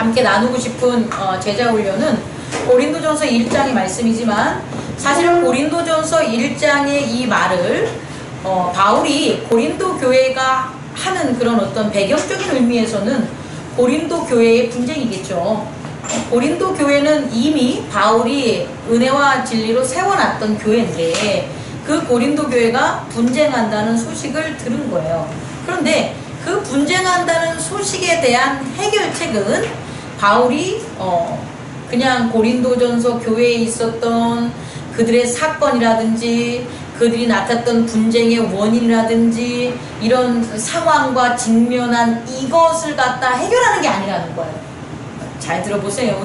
함께 나누고 싶은 제자훈련은 고린도전서 1장의 말씀이지만, 사실은 고린도전서 1장의 이 말을 바울이 고린도 교회가 하는 그런 어떤 배경적인 의미에서는 고린도 교회의 분쟁이겠죠. 고린도 교회는 이미 바울이 은혜와 진리로 세워놨던 교회인데, 그 고린도 교회가 분쟁한다는 소식을 들은 거예요. 그런데 그 분쟁한다는 소식에 대한 해결책은 바울이 그냥 고린도전서 교회에 있었던 그들의 사건이라든지 그들이 낳았던 분쟁의 원인이라든지 이런 상황과 직면한 이것을 갖다 해결하는 게 아니라는 거예요. 잘 들어보세요.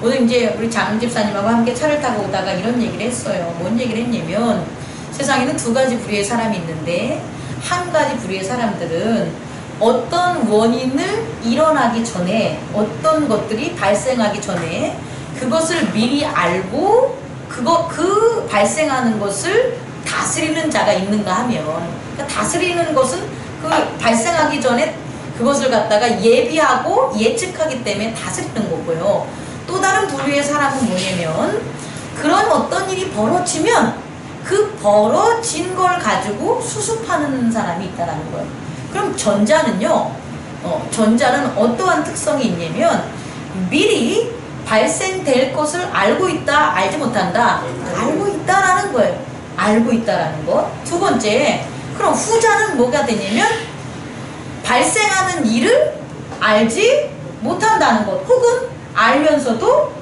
오늘 이제 우리 장 집사님하고 함께 차를 타고 오다가 이런 얘기를 했어요. 뭔 얘기를 했냐면, 세상에는 두 가지 부류의 사람이 있는데, 한 가지 부류의 사람들은 어떤 원인을 일어나기 전에, 어떤 것들이 발생하기 전에 그것을 미리 알고 그 발생하는 것을 다스리는 자가 있는가 하면, 그러니까 다스리는 것은 그 발생하기 전에 그것을 갖다가 예비하고 예측하기 때문에 다스리는 거고요. 또 다른 부류의 사람은 뭐냐면, 그런 어떤 일이 벌어지면 그 벌어진 걸 가지고 수습하는 사람이 있다는 거예요. 그럼 전자는요, 전자는 어떠한 특성이 있냐면, 미리 발생될 것을 알고 있다, 알지 못한다? 알고 있다라는 거예요. 알고 있다라는 것. 두 번째, 그럼 후자는 뭐가 되냐면, 발생하는 일을 알지 못한다는 것, 혹은 알면서도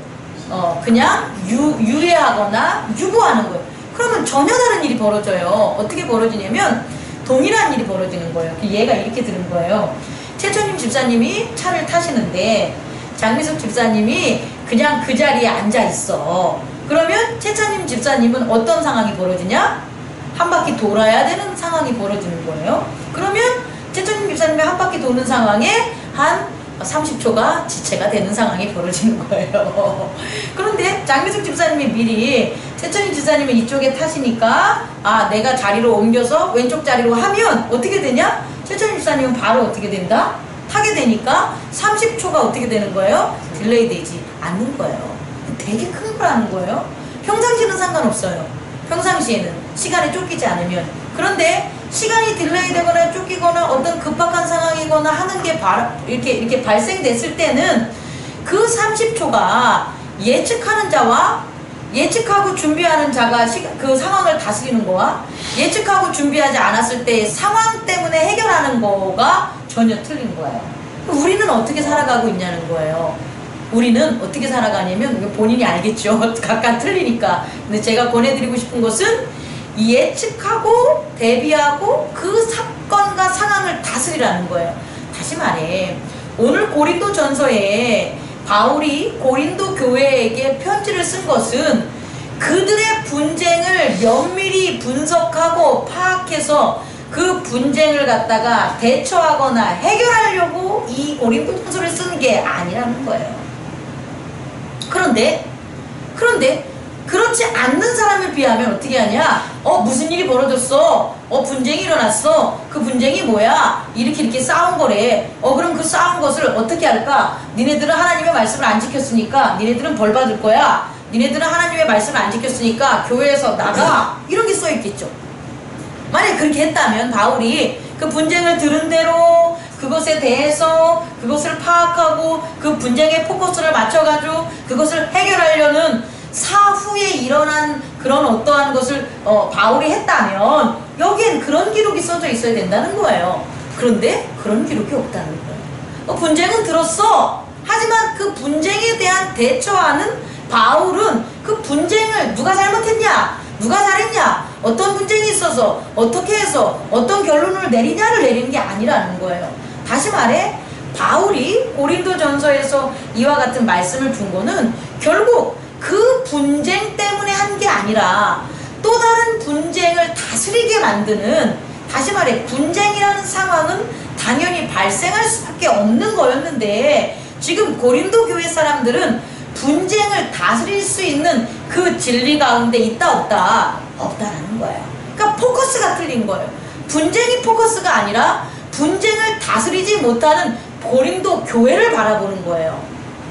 그냥 유예하거나 유보하는 거예요. 그러면 전혀 다른 일이 벌어져요. 어떻게 벌어지냐면, 동일한 일이 벌어지는 거예요. 얘가 이렇게 들은 거예요. 최천임 집사님이 차를 타시는데 장미숙 집사님이 그냥 그 자리에 앉아 있어. 그러면 최천임 집사님은 어떤 상황이 벌어지냐? 한 바퀴 돌아야 되는 상황이 벌어지는 거예요. 그러면 최천임 집사님이 한 바퀴 도는 상황에 한 30초가 지체가 되는 상황이 벌어지는 거예요. 그런데 장미숙 집사님이 미리 최천임 집사님은 이쪽에 타시니까, 내가 자리로 옮겨서 왼쪽 자리로 하면 어떻게 되냐? 최천임 집사님은 바로 어떻게 된다? 타게 되니까 30초가 어떻게 되는 거예요? 딜레이 되지 않는 거예요. 되게 큰 거라는 거예요. 평상시는 상관없어요. 평상시에는 시간에 쫓기지 않으면. 그런데 시간이 딜레이 되거나 쫓기거나 어떤 급박한 상황이거나 하는 게 이렇게 발생됐을 때는 그 30초가 예측하는 자와 예측하고 준비하는 자가 그 상황을 다스리는 거와 예측하고 준비하지 않았을 때 상황 때문에 해결하는 거가 전혀 틀린 거예요. 우리는 어떻게 살아가고 있냐는 거예요. 우리는 어떻게 살아가냐면, 본인이 알겠죠. 각각 틀리니까. 근데 제가 권해드리고 싶은 것은 예측하고 대비하고 그 사건과 상황을 다스리라는 거예요. 다시 말해, 오늘 고린도 전서에 바울이 고린도 교회에게 편지를 쓴 것은 그들의 분쟁을 면밀히 분석하고 파악해서 그 분쟁을 갖다가 대처하거나 해결하려고 이 고린도 전서를 쓰는 게 아니라는 거예요. 그런데 그렇지 않는 사람에 비하면 어떻게 하냐? 무슨 일이 벌어졌어? 분쟁이 일어났어. 그 분쟁이 뭐야? 이렇게 싸운 거래. 그럼 그 싸운 것을 어떻게 할까? 니네들은 하나님의 말씀을 안 지켰으니까 니네들은 벌 받을 거야. 니네들은 하나님의 말씀을 안 지켰으니까 교회에서 나가. 이런 게 써 있겠죠. 만약에 그렇게 했다면 바울이 그 분쟁을 들은 대로 그것에 대해서 그것을 파악하고 그 분쟁의 포커스를 맞춰가지고 그것을 해결하려는 사후에 일어난 그런 어떠한 것을 바울이 했다면 여기엔 그런 기록이 써져 있어야 된다는 거예요. 그런데 그런 기록이 없다는 거예요. 분쟁은 들었어. 하지만 그 분쟁에 대한 대처하는 바울은 그 분쟁을 누가 잘못했냐, 누가 잘했냐, 어떤 분쟁이 있어서 어떻게 해서 어떤 결론을 내리냐를 내리는 게 아니라는 거예요. 다시 말해, 바울이 고린도전서에서 이와 같은 말씀을 준 거는 결국 그 분쟁 때문에 한 게 아니라 또 다른 분쟁을 다스리게 만드는, 다시 말해 분쟁이라는 상황은 당연히 발생할 수밖에 없는 거였는데, 지금 고린도 교회 사람들은 분쟁을 다스릴 수 있는 그 진리 가운데 있다 없다? 없다라는 거예요. 그러니까 포커스가 틀린 거예요. 분쟁이 포커스가 아니라 분쟁을 다스리지 못하는 고린도 교회를 바라보는 거예요.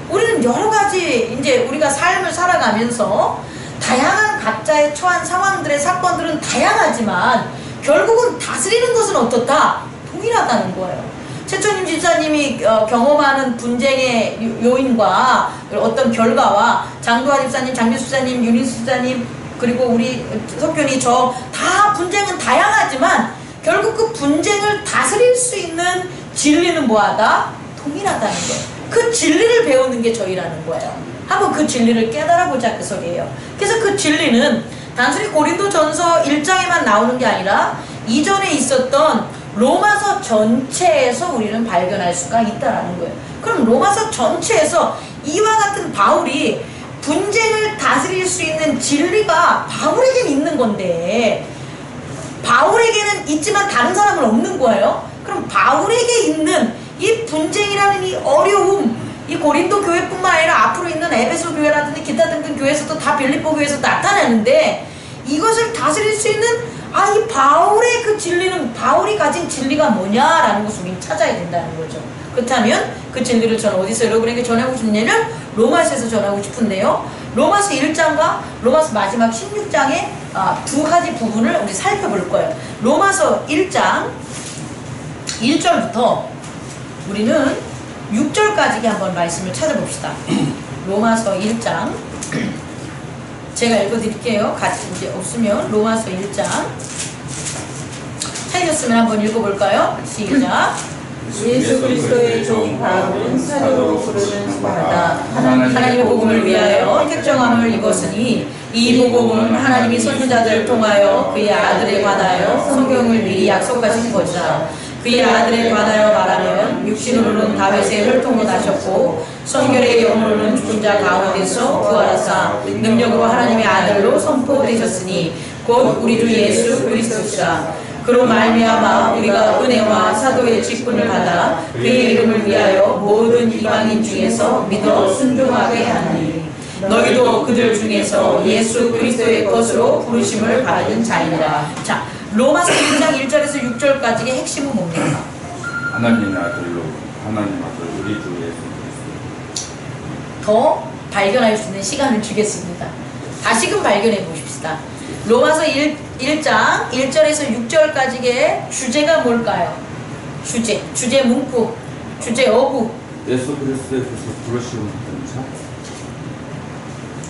우리는 여러 가지 이제 우리가 삶을 살아가면서 다양한 각자의 처한 상황들의 사건들은 다양하지만 결국은 다스리는 것은 어떻다? 동일하다는 거예요. 최천임 집사님이 경험하는 분쟁의 요인과 어떤 결과와 장도화 집사님, 장미수 집사님, 윤인수 집사님 그리고 우리 석균이 저 다 분쟁은 다양하지만 결국 그 분쟁을 다스릴 수 있는 진리는 뭐하다? 동일하다는 거예요. 그 진리를 배우는 게 저희라는 거예요. 한번 그 진리를 깨달아보자 그 소리예요. 그래서 그 진리는 단순히 고린도전서 1장에만 나오는 게 아니라 이전에 있었던 로마서 전체에서 우리는 발견할 수가 있다는 거예요. 그럼 로마서 전체에서 이와 같은 바울이 분쟁을 다스릴 수 있는 진리가 바울에게는 있는 건데 바울에게는 있지만 다른 사람은 없는 거예요. 그럼 바울에게 있는 이 분쟁이라는 이 어려움, 이 고린도 교회뿐만 아니라 앞으로 있는 에베소 교회라든지 기타 등등 교회에서도 다 빌립보 교회에서 나타나는데 이것을 다스릴 수 있는 이 바울의 그 진리는 바울이 가진 진리가 뭐냐라는 것을 우리는 찾아야 된다는 거죠. 그렇다면 그 진리를 저는 어디서 여러분에게 전하고 싶냐면 로마서에서 전하고 싶은데요. 로마서 1장과 로마서 마지막 16장의 두 가지 부분을 우리 살펴볼 거예요. 로마서 1장 1절부터 우리는 6절까지 한번 말씀을 찾아봅시다. 로마서 1장 제가 읽어드릴게요. 같이 이제 없으면 로마서 1장 찾으셨으면 한번 읽어볼까요? 시작. 예수 그리스도의 종 바울은 사도로 부르는 바다 하나님의 복음을 위하여 택정함을 입었으니 이 복음은 하나님이 선지자들을 통하여 그의 아들에 관하여 성경을 미리 약속하신 것이라. 그의 아들에 관하여 말하면 육신으로는 다윗의 혈통으로 나셨고 성결의 영으로는 죽은 자 가운데서 부활하사 능력으로 하나님의 아들로 선포되셨으니 곧 우리 주 예수 그리스도시라. 그로 말미암아 우리가 은혜와 사도의 직분을 받아 그의 이름을 위하여 모든 이방인 중에서 믿어 순종하게 하니 너희도 그들 중에서 예수 그리스도의 것으로 부르심을 받은 자이니라. 자, 로마서 1장 1절에서 6절까지의 핵심은 뭡니까? 하나님의 아들로 하나님 아들 우리 주 예수 그리스도. 더 발견할 수 있는 시간을 주겠습니다. 다시금 발견해 보십시다. 로마서 1장 1절에서 6절까지의 주제가 뭘까요? 주제 문구, 주제 어구. 예수 그리스도의 것으로 부르심을 받은 자.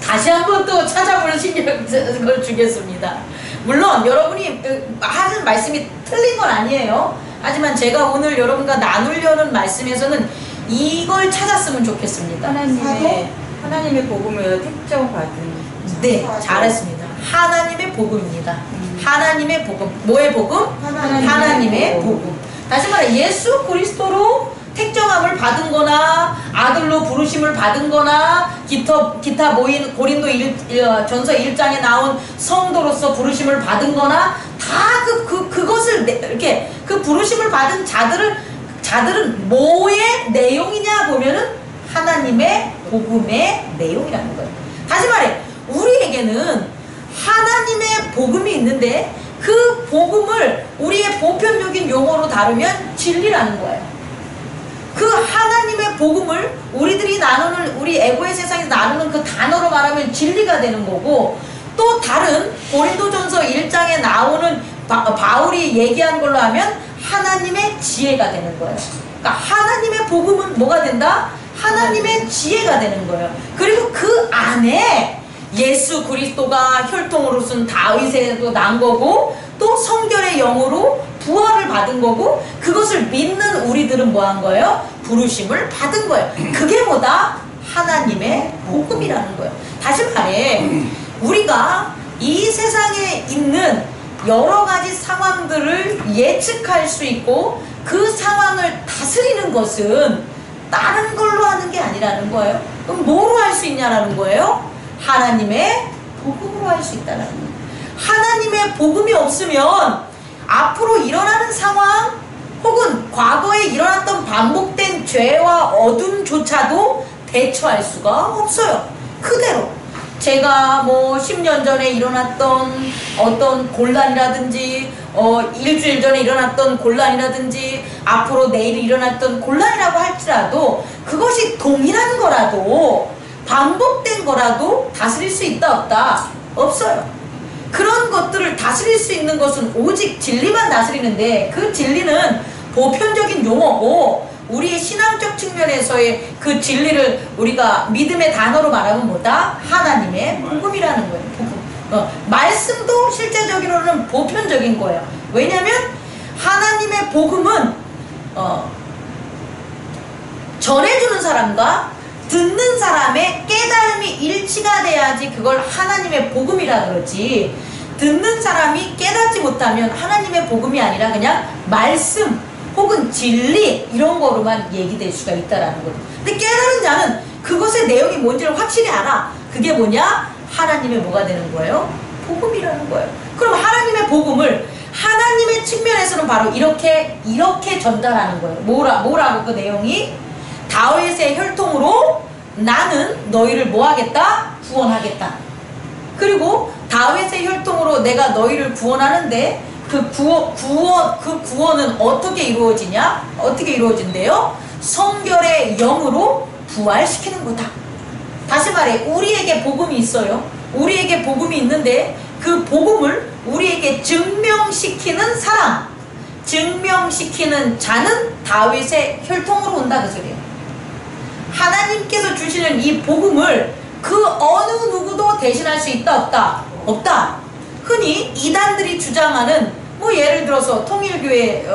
다시 한번 또 찾아보는 신경을 주겠습니다. 물론 여러분이 하는 말씀이 틀린 건 아니에요. 하지만 제가 오늘 여러분과 나누려는 말씀에서는 이걸 찾았으면 좋겠습니다. 하나님의 복음을 택정받은 자. 네, 잘했습니다. 하나님의 복음입니다. 하나님의 복음. 뭐의 복음? 하나님의 복음. 다시 말해 예수 그리스도로 택정함을 받은 거나 아들로 부르심을 받은 거나 기타 모인 고린도 전서 1장에 나온 성도로서 부르심을 받은 거나 다 그것을 이렇게 그 부르심을 받은 자들은 뭐의 내용이냐 보면은 하나님의 복음의 내용이라는 거예요. 다시 말해 우리에게는 하나님의 복음이 있는데 그 복음을 우리의 보편적인 용어로 다루면 진리라는 거예요. 그 하나님의 복음을 우리들이 나누는 우리 에고의 세상에서 나누는 그 단어로 말하면 진리가 되는 거고 또 다른 고린도전서 1장에 나오는 바울이 얘기한 걸로 하면 하나님의 지혜가 되는 거예요. 그러니까 하나님의 복음은 뭐가 된다? 하나님의 지혜가 되는 거예요. 그리고 그 안에 예수 그리스도가 혈통으로 쓴 다윗에도 난 거고 또 성결의 영으로 부활을 받은 거고 그것을 믿는 우리들은 뭐 한 거예요? 부르심을 받은 거예요. 그게 뭐다? 하나님의 복음이라는 거예요. 다시 말해 우리가 이 세상에 있는 여러 가지 상황들을 예측할 수 있고 그 상황을 다스리는 것은 다른 걸로 하는 게 아니라는 거예요. 그럼 뭐로 할 수 있냐라는 거예요? 하나님의 복음으로 할 수 있다는 거예요. 하나님의 복음이 없으면 앞으로 일어나는 상황 혹은 과거에 일어났던 반복된 죄와 어둠조차도 대처할 수가 없어요. 그대로 제가 뭐 10년 전에 일어났던 어떤 곤란이라든지 일주일 전에 일어났던 곤란이라든지 앞으로 내일 일어났던 곤란이라고 할지라도 그것이 동일한 거라도 반복된 거라도 다스릴 수 있다 없다? 없어요. 그런 것들을 다스릴 수 있는 것은 오직 진리만 다스리는데 그 진리는 보편적인 용어고 우리의 신앙적 측면에서의 그 진리를 우리가 믿음의 단어로 말하면 뭐다? 하나님의 복음이라는 거예요. 복음. 말씀도 실제적으로는 보편적인 거예요. 왜냐하면 하나님의 복음은 전해주는 사람과 듣는 사람의 깨달음이 일치가 돼야지 그걸 하나님의 복음이라 그러지, 듣는 사람이 깨닫지 못하면 하나님의 복음이 아니라 그냥 말씀 혹은 진리 이런 거로만 얘기될 수가 있다라는 거죠. 근데 깨달은 자는 그것의 내용이 뭔지를 확실히 알아. 그게 뭐냐? 하나님의 뭐가 되는 거예요? 복음이라는 거예요. 그럼 하나님의 복음을 하나님의 측면에서는 바로 이렇게 전달하는 거예요. 뭐라고 그 내용이? 다윗의 혈통으로 나는 너희를 뭐하겠다? 구원하겠다. 그리고 다윗의 혈통으로 내가 너희를 구원하는데 그 구원은 어떻게 이루어지냐? 어떻게 이루어진대요? 성결의 영으로 부활시키는 거다. 다시 말해, 우리에게 복음이 있어요. 우리에게 복음이 있는데 그 복음을 우리에게 증명시키는 사람, 증명시키는 자는 다윗의 혈통으로 온다 그 소리예요. 하나님께서 주시는 이 복음을 그 어느 누구도 대신할 수 있다 없다? 없다. 흔히 이단들이 주장하는 뭐 예를 들어서 통일교회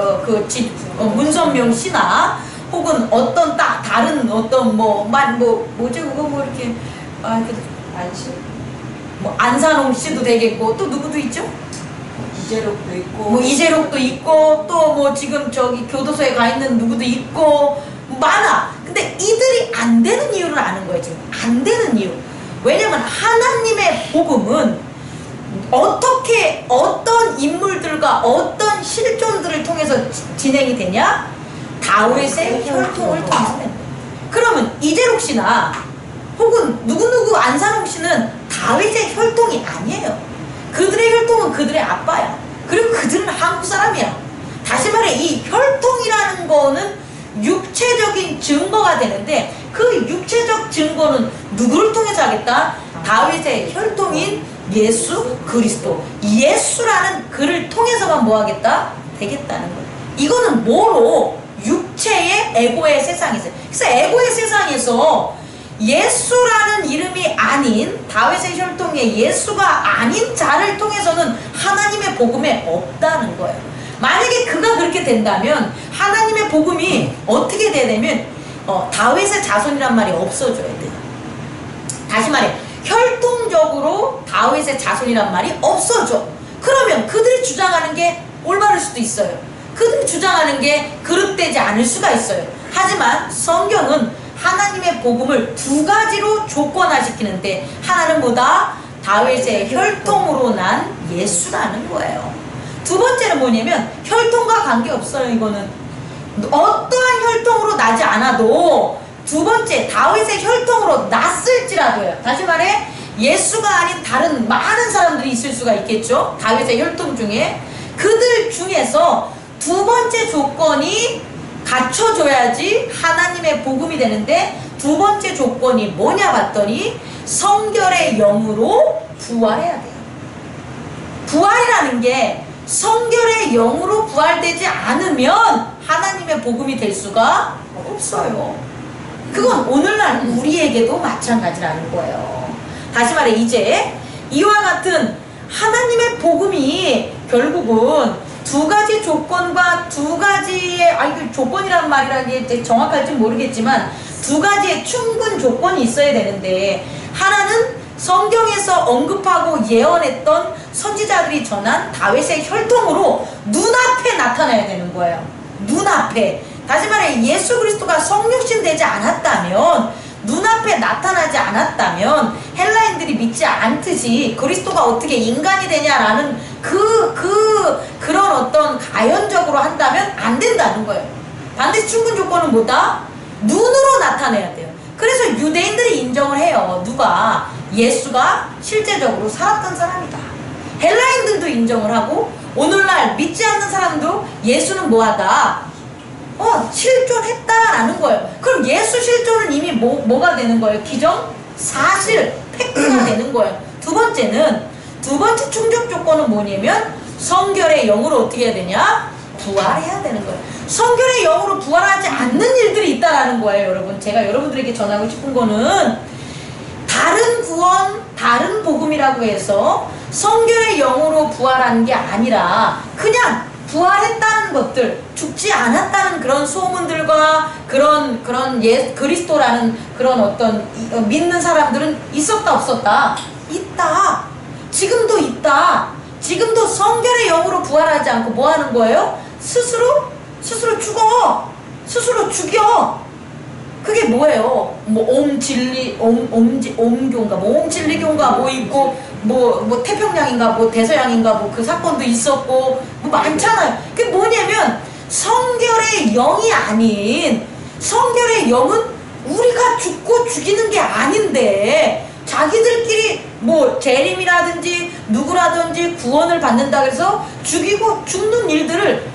문선명 씨나 혹은 어떤 다른 어떤 뭐지 그거 뭐 이렇게 안심 뭐 안산홍 씨도 되겠고 또 누구도 있죠? 이재록도 있고 뭐 이재록도 있고 또 뭐 지금 저기 교도소에 가 있는 누구도 있고 많아. 근데 이들이 안 되는 이유를 아는 거예요. 지금 안 되는 이유. 왜냐면 하나님의 복음은 어떻게 어떤 인물들과 어떤 실존들을 통해서 진행이 되냐? 다윗의 혈통을 통해서 된다. 그러면 이재록 씨나 혹은 누구누구 안산홍 씨는 다윗의 혈통이 아니에요. 그들의 혈통은 그들의 아빠야. 그리고 그들은 한국 사람이야. 다시 말해, 이 혈통이라는 거는 육체적인 증거가 되는데 그 육체적 증거는 누구를 통해서 하겠다? 다윗의 혈통인 예수 그리스도, 예수라는 그를 통해서만 뭐 하겠다? 되겠다는 거예요. 이거는 뭐로? 육체의 에고의 세상에서. 그래서 에고의 세상에서 예수라는 이름이 아닌 다윗의 혈통의 예수가 아닌 자를 통해서는 하나님의 복음에 없다는 거예요. 만약에 그가 그렇게 된다면 하나님의 복음이 어떻게 되냐면 다윗의 자손이란 말이 없어져야 돼요. 다시 말해, 혈통적으로 다윗의 자손이란 말이 없어져. 그러면 그들이 주장하는 게 올바를 수도 있어요. 그들이 주장하는 게 그릇되지 않을 수가 있어요. 하지만 성경은 하나님의 복음을 두 가지로 조건화시키는데 하나는 뭐다? 다윗의 혈통으로 난 예수라는 거예요. 두 번째는 뭐냐면 혈통과 관계없어요. 이거는 어떠한 혈통으로 나지 않아도 두 번째 다윗의 혈통으로 났을지라도요. 다시 말해, 예수가 아닌 다른 많은 사람들이 있을 수가 있겠죠. 다윗의 혈통 중에 그들 중에서 두 번째 조건이 갖춰줘야지 하나님의 복음이 되는데, 두 번째 조건이 뭐냐 봤더니 성결의 영으로 부활해야 돼요. 부활이라는 게 성결의 영으로 부활되지 않으면 하나님의 복음이 될 수가 없어요. 그건 오늘날 우리에게도 마찬가지라는 거예요. 다시 말해, 이제 이와 같은 하나님의 복음이 결국은 두 가지 조건과 두 가지의, 조건이란 말이라는 게 정확할지 모르겠지만 두 가지의 충분 조건이 있어야 되는데, 하나는 성경에서 언급하고 예언했던 선지자들이 전한 다윗의 혈통으로 눈앞에 나타나야 되는 거예요. 눈앞에. 다시 말해, 예수 그리스도가 성육신 되지 않았다면, 눈앞에 나타나지 않았다면 헬라인들이 믿지 않듯이 그리스도가 어떻게 인간이 되냐라는 그런 어떤 가연적으로 한다면 안 된다는 거예요. 반드시 충분 조건은 뭐다? 눈으로 나타내야 돼요. 그래서 유대인들이 인정을 해요. 누가? 예수가 실제적으로 살았던 사람이다. 헬라인들도 인정을 하고 오늘날 믿지 않는 사람도 예수는 뭐하다? 실존했다라는 거예요. 그럼 예수 실존은 이미 뭐가 되는 거예요? 기정? 사실, 팩트가 되는 거예요. 두 번째 충족 조건은 뭐냐면 성결의 영으로 어떻게 해야 되냐? 부활해야 되는 거예요. 성결의 영으로 부활하지 않는 일들이 있다라는 거예요, 여러분. 제가 여러분들에게 전하고 싶은 거는 다른 구원, 다른 복음이라고 해서 성결의 영으로 부활하는 게 아니라 그냥 부활했다는 것들, 죽지 않았다는 그런 소문들과 그런 그리스도라는 그런 어떤 믿는 사람들은 있었다 없었다? 있다. 지금도 있다. 지금도 성결의 영으로 부활하지 않고 뭐 하는 거예요? 스스로 죽어. 스스로 죽여. 그게 뭐예요? 옴교인가, 옴진리교인가, 있고, 태평양인가, 대서양인가, 그 사건도 있었고, 많잖아요. 그게 뭐냐면, 성결의 영이 아닌, 성결의 영은 우리가 죽고 죽이는 게 아닌데, 자기들끼리 재림이라든지, 누구라든지 구원을 받는다 그래서 죽이고 죽는 일들을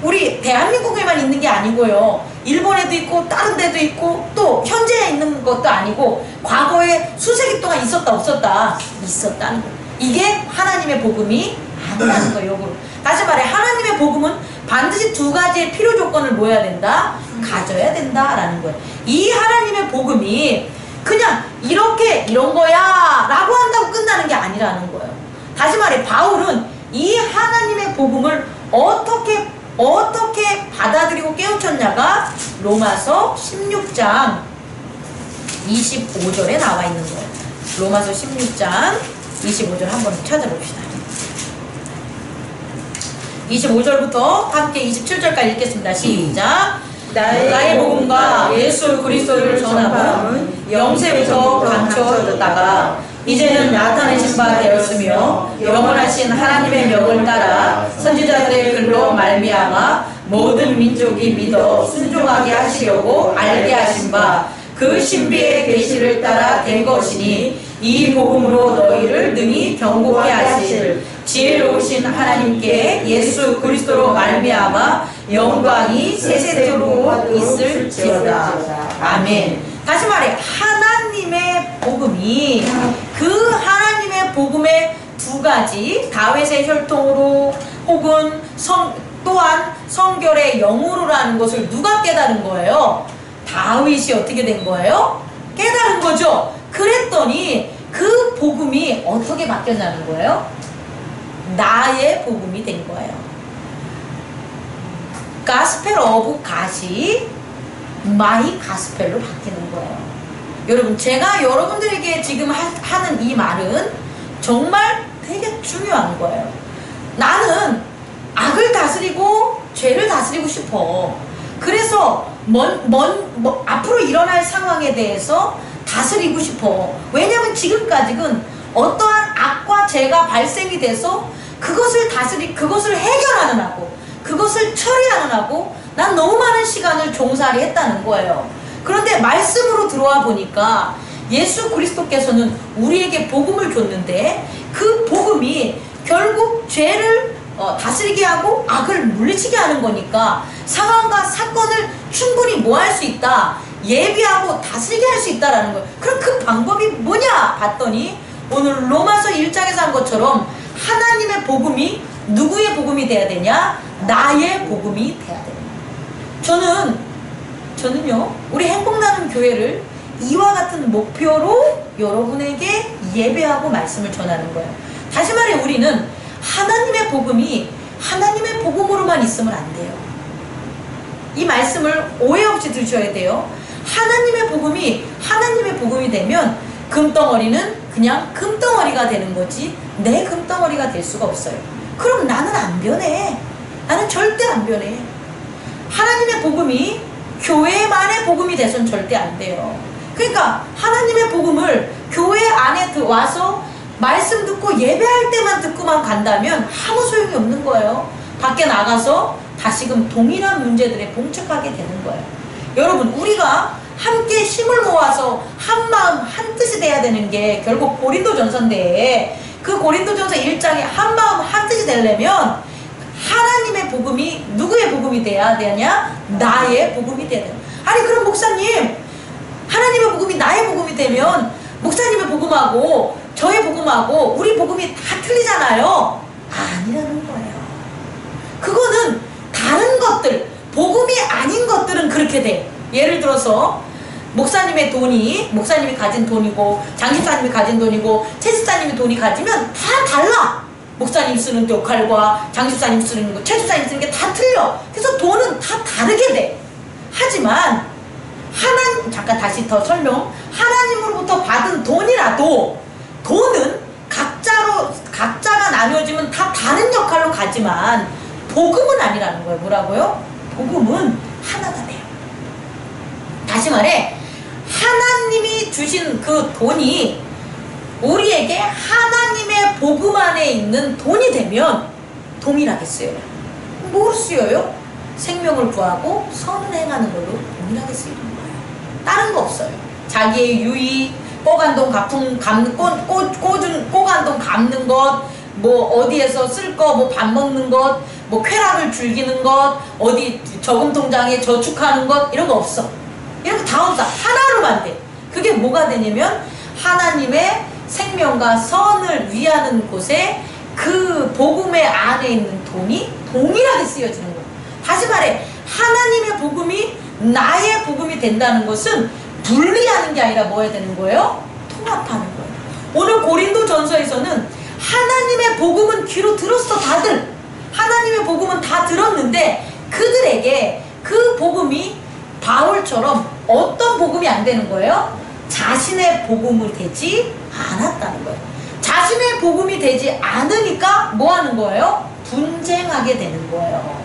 우리 대한민국에만 있는 게 아니고요. 일본에도 있고 다른 데도 있고 또 현재에 있는 것도 아니고 과거에 수세기 동안 있었다 없었다? 있었다는 거예요. 이게 하나님의 복음이 아니라는 거예요. 역으로. 다시 말해 하나님의 복음은 반드시 두 가지의 필요 조건을 뭐 해야 된다? 가져야 된다라는 거예요. 이 하나님의 복음이 그냥 이런 거야 라고 한다고 끝나는 게 아니라는 거예요. 다시 말해 바울은 이 하나님의 복음을 어떻게 받아들이고 깨우쳤냐가 로마서 16장 25절에 나와 있는 거예요. 로마서 16장 25절 한번 찾아봅시다. 25절부터 함께 27절까지 읽겠습니다. 시작. 나의 복음과 예수 그리스도를 전함은 영세부터 감춰졌다가 이제는 나타내신 바 되었으며 영원하신 하나님의 명을 따라 선지자들의 글로 말미암아 모든 민족이 믿어 순종하게 하시려고 알게 하신 바 그 신비의 계시를 따라 된 것이니 이 복음으로 너희를 능히 경고케 하실 지혜로우신 하나님께 예수 그리스도로 말미암아 영광이 세세대로 있을지어다. 아멘. 다시 말해 하나님의 복음이 그 하나님의 복음의 두 가지 다윗의 혈통으로 혹은 또한 성결의 영으로라는 것을 누가 깨달은 거예요? 다윗이 어떻게 된 거예요? 깨달은 거죠. 그랬더니 그 복음이 어떻게 바뀌었냐는 거예요? 나의 복음이 된 거예요. 가스펠 오브 갓이 마이 가스펠로 바뀌는 거예요. 여러분 제가 여러분들에게 지금 하는 이 말은 정말 되게 중요한 거예요. 나는 악을 다스리고 죄를 다스리고 싶어. 그래서 앞으로 일어날 상황에 대해서 다스리고 싶어. 왜냐하면 지금까지는 어떠한 악과 죄가 발생이 돼서 그것을 해결하는 하고 그것을 처리하는 하고 난 너무 많은 시간을 종살이 했다는 거예요. 그런데 말씀으로 들어와 보니까 예수 그리스도께서는 우리에게 복음을 줬는데 그 복음이 결국 죄를 다스리게 하고 악을 물리치게 하는 거니까 상황과 사건을 충분히 뭐 할 수 있다? 예비하고 다스리게 할 수 있다라는 거예요. 그럼 그 방법이 뭐냐? 봤더니 오늘 로마서 1장에서 한 것처럼 하나님의 복음이 누구의 복음이 돼야 되냐? 나의 복음이 돼야 됩니다. 저는요 우리 행복나눔 교회를 이와 같은 목표로 여러분에게 예배하고 말씀을 전하는 거예요. 다시 말해 우리는 하나님의 복음이 하나님의 복음으로만 있으면 안 돼요. 이 말씀을 오해 없이 들으셔야 돼요. 하나님의 복음이 되면 금덩어리는 그냥 금덩어리가 되는 거지 내 금덩어리가 될 수가 없어요. 그럼 나는 안 변해. 나는 절대 안 변해. 하나님의 복음이 교회만의 복음이 돼서는 절대 안 돼요. 그러니까 하나님의 복음을 교회 안에 와서 말씀 듣고 예배할 때만 듣고만 간다면 아무 소용이 없는 거예요. 밖에 나가서 다시금 동일한 문제들에 봉착하게 되는 거예요. 여러분 우리가 함께 힘을 모아서 한 마음 한 뜻이 돼야 되는 게 결국 고린도전서인데 그 고린도전서 1장에 한마음 한뜻이 되려면 하나님의 복음이 누구의 복음이 돼야 되냐? 나의 복음이 돼야 돼요. 아니 그럼 목사님, 하나님의 복음이 나의 복음이 되면 목사님의 복음하고 저의 복음하고 우리 복음이 다 틀리잖아요. 아니라는 거예요. 그거는 다른 것들, 복음이 아닌 것들은 그렇게 돼. 예를 들어서 목사님의 돈이, 목사님이 가진 돈이고 장집사님이 가진 돈이고 최집사님이 돈이 가지면 다 달라. 목사님 쓰는 역할과 장집사님 쓰는 거, 최집사님 쓰는 게 다 틀려. 그래서 돈은 다 다르게 돼. 하지만 잠깐 다시 더 설명. 하나님으로부터 받은 돈이라도 돈은 각자가 나뉘어지면 다 다른 역할로 가지만 복음은 아니라는 거예요. 뭐라고요? 복음은 하나가 돼요. 다시 말해, 하나님이 주신 그 돈이 우리에게 하나님의 복음 안에 있는 돈이 되면 동일하게 쓰여요. 뭘 쓰여요? 생명을 구하고 선을 행하는 걸로 동일하게 쓰이는 거예요. 다른 거 없어요. 자기의 유익, 꼬간돈 꼬간돈 갚는 것, 뭐 어디에서 쓸 거, 뭐 밥 먹는 것, 뭐 쾌락을 즐기는 것, 어디 저금 통장에 저축하는 것, 이런 거 없어. 이런 거 다 없어. 하나로만 돼. 그게 뭐가 되냐면 하나님의 생명과 선을 위하는 곳에 그 복음의 안에 있는 돈이 동일하게 쓰여지는 거예요. 다시 말해, 하나님의 복음이 나의 복음이 된다는 것은 분리하는 게 아니라 뭐 해야 되는 거예요? 통합하는 거예요. 오늘 고린도전서에서는 하나님의 복음은 귀로 들었어. 다들 하나님의 복음은 다 들었는데 그들에게 그 복음이 바울처럼 어떤 복음이 안 되는 거예요? 자신의 복음을 되지 않았다는 거예요. 자신의 복음이 되지 않으니까 뭐 하는 거예요? 분쟁하게 되는 거예요.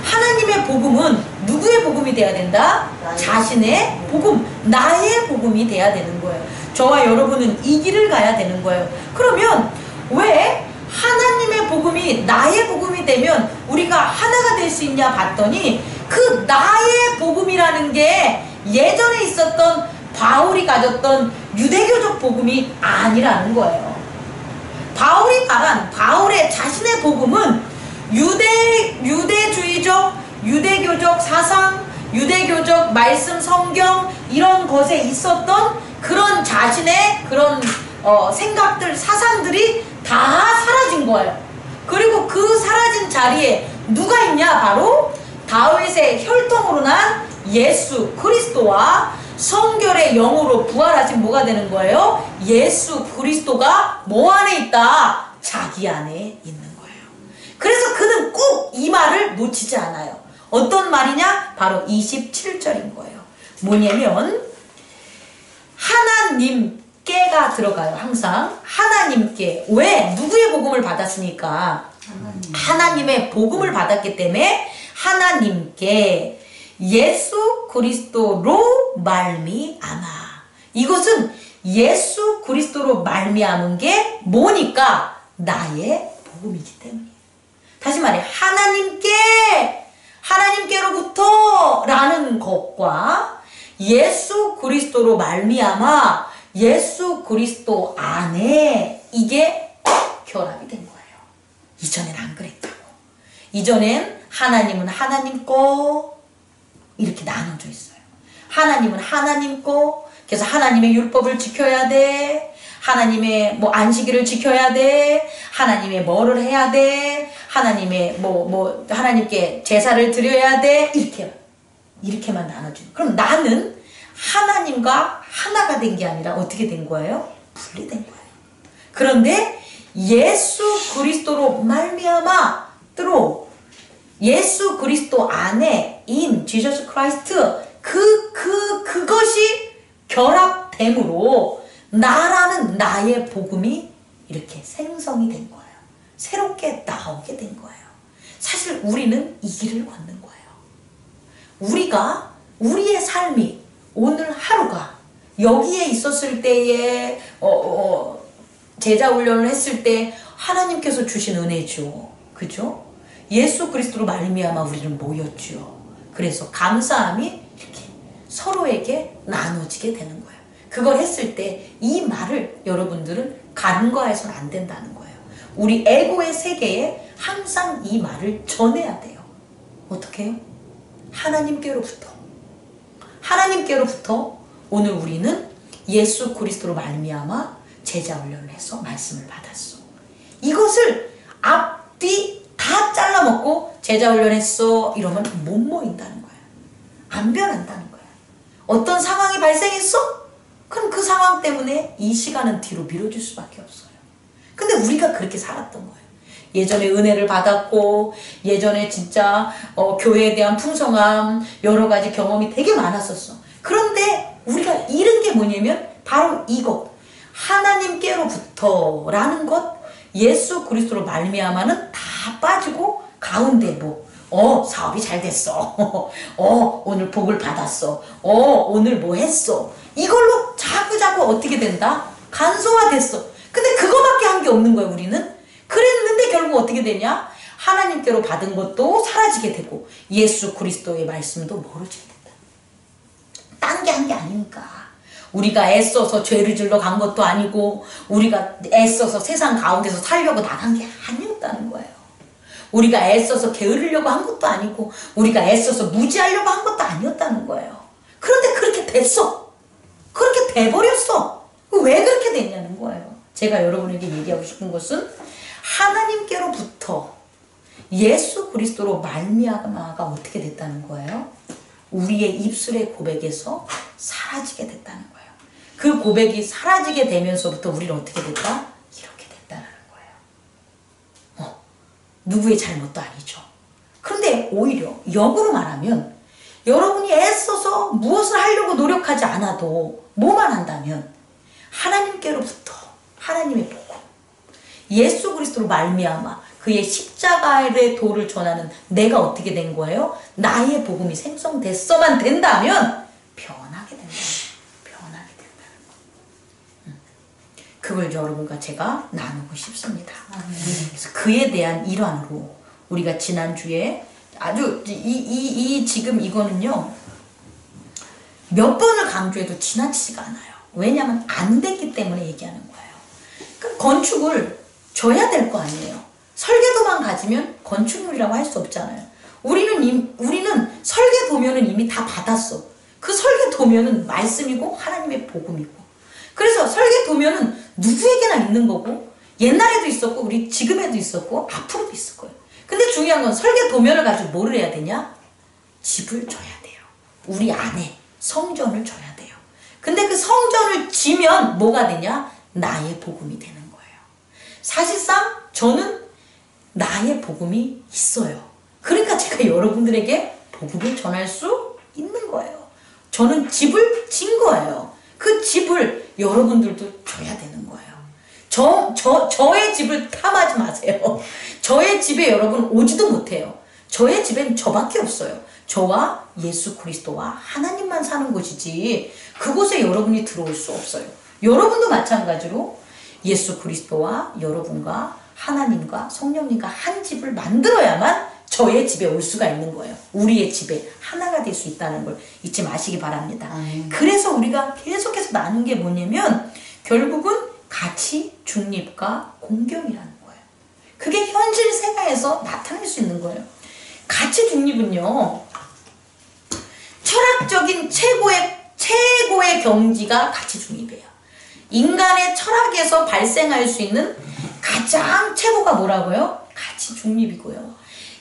하나님의 복음은 누구의 복음이 돼야 된다? 자신의 복음, 나의 복음이 돼야 되는 거예요. 저와 여러분은 이 길을 가야 되는 거예요. 그러면 왜 하나님의 복음이 나의 복음이 되면 우리가 하나가 될 수 있냐 봤더니 그 나의 복음이라는 게 예전에 있었던 바울이 가졌던 유대교적 복음이 아니라는 거예요. 바울이 말한 바울의 자신의 복음은 유대주의적, 유대교적 사상, 유대교적 말씀, 성경 이런 것에 있었던 그런 자신의 그런 생각들, 사상들이 다 사라진 거예요. 그리고 그 사라진 자리에 누가 있냐? 바로 다윗의 혈통으로 난 예수 그리스도와 성결의 영으로 부활하신 뭐가 되는 거예요? 예수 그리스도가 뭐 안에 있다? 자기 안에 있는 거예요. 그래서 그는 꼭 이 말을 놓치지 않아요. 어떤 말이냐? 바로 27절인 거예요. 뭐냐면 하나님께가 들어가요. 항상 하나님께. 왜? 누구의 복음을 받았으니까? 하나님의 복음을 받았기 때문에 하나님께 예수 그리스도로 말미암아. 이것은 예수 그리스도로 말미암은 게 뭐니까? 나의 복음이기 때문이에요. 다시 말해, 하나님께로부터 라는 것과 예수 그리스도로 말미암아 예수 그리스도 안에 이게 결합이 된 거예요. 이전엔 안 그랬다고. 이전엔 하나님은 하나님 거 이렇게 나눠져 있어요. 하나님은 하나님 거. 그래서 하나님의 율법을 지켜야 돼. 하나님의 뭐 안식일을 지켜야 돼. 하나님의 뭐를 해야 돼. 하나님의 하나님께 제사를 드려야 돼. 이렇게만 나눠주는. 그럼 나는 하나님과 하나가 된 게 아니라 어떻게 된 거예요? 분리된 거예요. 그런데 예수 그리스도로 말미암아 로 예수 그리스도 안에 in Jesus Christ 그것이 결합됨으로 나라는 나의 복음이 이렇게 생성이 된 거예요. 새롭게 나오게 된 거예요. 사실 우리는 이 길을 걷는 거예요. 우리의 삶이 오늘 하루가 여기에 있었을 때에 제자 훈련을 했을 때 하나님께서 주신 은혜죠. 그죠? 예수 그리스도로 말미암아 우리는 모였죠. 그래서 감사함이 이렇게 서로에게 나눠지게 되는 거예요. 그걸 했을 때 이 말을 여러분들은 간과해서는 안 된다는 거예요. 우리 에고의 세계에 항상 이 말을 전해야 돼요. 어떻게 해요? 하나님께로부터. 하나님께로부터 오늘 우리는 예수 그리스도로 말미암아 제자 훈련을 해서 말씀을 받았어. 이것을 앞뒤 다 잘라먹고 제자 훈련했어 이러면 못 모인다는 거야. 안 변한다는 거야. 어떤 상황이 발생했어? 그럼 그 상황 때문에 이 시간은 뒤로 밀어줄 수밖에 없어요. 근데 우리가 그렇게 살았던 거예요. 예전에 은혜를 받았고 예전에 진짜 교회에 대한 풍성함 여러 가지 경험이 되게 많았었어. 그런데 우리가 잃은 게 뭐냐면 바로 이것, 하나님께로부터 라는 것, 예수 그리스도로 말미암아는 다 빠지고 가운데 사업이 잘 됐어. 오늘 복을 받았어. 오늘 뭐 했어. 이걸로 자꾸자꾸 어떻게 된다? 간소화됐어. 근데 그거밖에 한 게 없는 거야, 우리는. 그랬는데 결국 어떻게 되냐? 하나님께로 받은 것도 사라지게 되고 예수 그리스도의 말씀도 멀어지게 된다. 딴 게 한 게 아니니까. 우리가 애써서 죄를 질러 간 것도 아니고 우리가 애써서 세상 가운데서 살려고 나간 게 아니었다는 거예요. 우리가 애써서 게으르려고 한 것도 아니고 우리가 애써서 무지하려고 한 것도 아니었다는 거예요. 그런데 그렇게 됐어. 그렇게 돼버렸어. 왜 그렇게 됐냐는 거예요. 제가 여러분에게 얘기하고 싶은 것은 하나님께로부터 예수 그리스도로 말미암아가 어떻게 됐다는 거예요? 우리의 입술의 고백에서 사라지게 됐다는 거예요. 그 고백이 사라지게 되면서부터 우리는 어떻게 됐다? 이렇게 됐다는 거예요. 누구의 잘못도 아니죠. 그런데 오히려 역으로 말하면 여러분이 애써서 무엇을 하려고 노력하지 않아도 뭐만 한다면 하나님께로부터 하나님의 복음, 예수 그리스도로 말미암아 그의 십자가의 도를 전하는 내가 어떻게 된 거예요? 나의 복음이 생성됐어만 된다면 변하게 된다. 변하게 된다는 거. 그걸 여러분과 제가 나누고 싶습니다. 그래서 그에 대한 일환으로 우리가 지난주에 아주 지금 이거는요 몇 번을 강조해도 지나치지가 않아요. 왜냐하면 안 됐기 때문에 얘기하는 거예요. 그러니까 건축을 져야 될 거 아니에요. 설계도만 가지면 건축물이라고 할 수 없잖아요. 우리는 설계도면은 이미 다 받았어. 그 설계도면은 말씀이고 하나님의 복음이고. 그래서 설계도면은 누구에게나 있는 거고 옛날에도 있었고 우리 지금에도 있었고 앞으로도 있을 거예요. 근데 중요한 건 설계도면을 가지고 뭐를 해야 되냐? 집을 져야 돼요. 우리 안에 성전을 져야 돼요. 근데 그 성전을 지면 뭐가 되냐? 나의 복음이 되는 거예요. 사실상 저는 나의 복음이 있어요. 그러니까 제가 여러분들에게 복음을 전할 수 있는 거예요. 저는 집을 진 거예요. 그 집을 여러분들도 줘야 되는 거예요. 저의 집을 탐하지 마세요. 저의 집에 여러분 오지도 못해요. 저의 집엔 저밖에 없어요. 저와 예수 그리스도와 하나님만 사는 곳이지 그곳에 여러분이 들어올 수 없어요. 여러분도 마찬가지로 예수 그리스도와 여러분과 하나님과 성령님과 한 집을 만들어야만 저의 집에 올 수가 있는 거예요. 우리의 집에 하나가 될 수 있다는 걸 잊지 마시기 바랍니다. 그래서 우리가 계속해서 나눈 게 뭐냐면 결국은 가치, 중립과 공경이라는 거예요. 그게 현실 세상에서 나타날 수 있는 거예요. 가치 중립은요. 철학적인 최고의 경지가 가치 중립이에요. 인간의 철학에서 발생할 수 있는 가장 최고가 뭐라고요? 가치 중립이고요.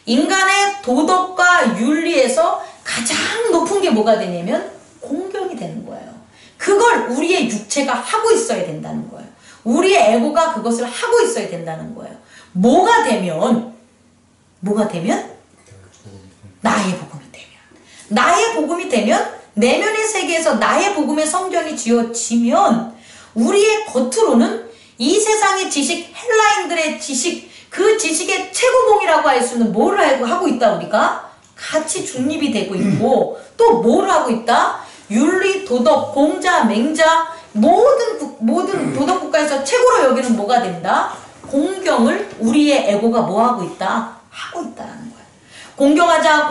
인간의 도덕과 윤리에서 가장 높은 게 뭐가 되냐면 공경이 되는 거예요. 그걸 우리의 육체가 하고 있어야 된다는 거예요. 우리의 에고가 그것을 하고 있어야 된다는 거예요. 뭐가 되면 나의 복음이 되면 나의 복음이 되면 내면의 세계에서 나의 복음의 성전이 지어지면 우리의 겉으로는 이 세상의 지식, 헬라인들의 지식, 그 지식의 최고봉이라고 할 수 있는 뭐를 하고 있다 우리가? 가치 중립이 되고 있고 또 뭐를 하고 있다? 윤리, 도덕, 공자, 맹자 모든 도덕국가에서 최고로 여기는 뭐가 된다? 공경을 우리의 에고가 뭐하고 있다? 하고 있다는 거야. 공경하자